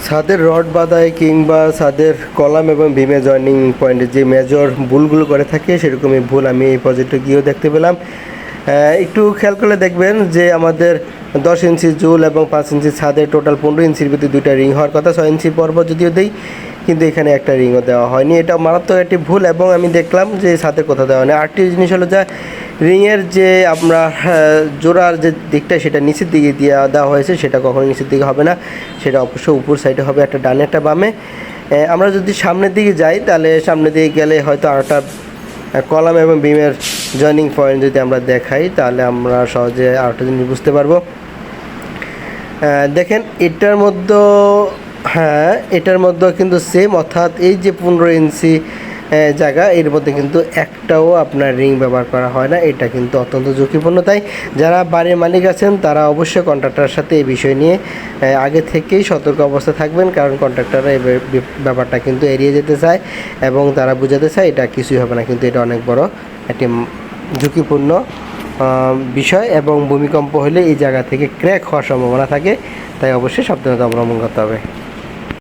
ছাদের রড বাঁধায় কিংবা ছাদের কলাম এবং বিমে জয়েনিং পয়েন্টে যে মেজর ভুলগুলো করে থাকে সেরকমই ভুল আমি এই প্রজেক্টে গিয়েও দেখতে পেলাম। একটু খেয়াল করলে দেখবেন যে আমাদের 10 ইঞ্চি জুল এবং 5 ইঞ্চি ছাদে টোটাল 15 ইঞ্চির ভিতরে দুইটা রিং হওয়ার কথা, 6 ইঞ্চি পর্ব যদিও দেই, কিন্তু এখানে একটা রিংও দেওয়া হয়নি। এটা মারাত্মক একটি ভুল এবং আমি দেখলাম যে ছাদের কোথাও দেওয়া হয়নি। আরেকটি জিনিস হলো যে রিংয়ের যে আমরা জোড়ার যে দিকটা সেটা নিচের দিকে দেওয়া হয়েছে, সেটা কখনো নিচের দিকে হবে না, সেটা অবশ্যই উপর সাইডে হবে, একটা ডানে একটা বামে। আমরা যদি সামনের দিকে যাই তাহলে সামনের দিকে গেলে হয়তো আরেকটা কলাম এবং বিমের জয়েনিং পয়েন্ট যদি আমরা দেখাই তাহলে আমরা সহজে আরেকটা জিনিস বুঝতে পারবো। দেখেন এটার মধ্যে, হ্যাঁ এটার মধ্যে কিন্তু সেম, অর্থাৎ এই যে 15 ইঞ্চি জায়গা এর মধ্যে কিন্তু একটাও আপনার রিং ব্যবহার করা হয় না। এটা কিন্তু অত্যন্ত ঝুঁকিপূর্ণ। তাই যারা বাড়ির মালিক আছেন তারা অবশ্যই কন্ট্রাক্টরের সাথে এই বিষয় নিয়ে আগে থেকেই সতর্ক অবস্থা থাকবেন, কারণ কন্ট্রাক্টররা এই ব্যাপারটা কিন্তু এড়িয়ে যেতে চায় এবং তারা বোঝাতে চায় এটা কিছুই হবে না, কিন্তু এটা অনেক বড় একটি ঝুঁকিপূর্ণ বিষয় এবং ভূমিকম্প হলে এই জায়গা থেকে ক্র্যাক হওয়ার সম্ভাবনা থাকে। তাই অবশ্যই সাবধানতা অবলম্বন করতে হবে।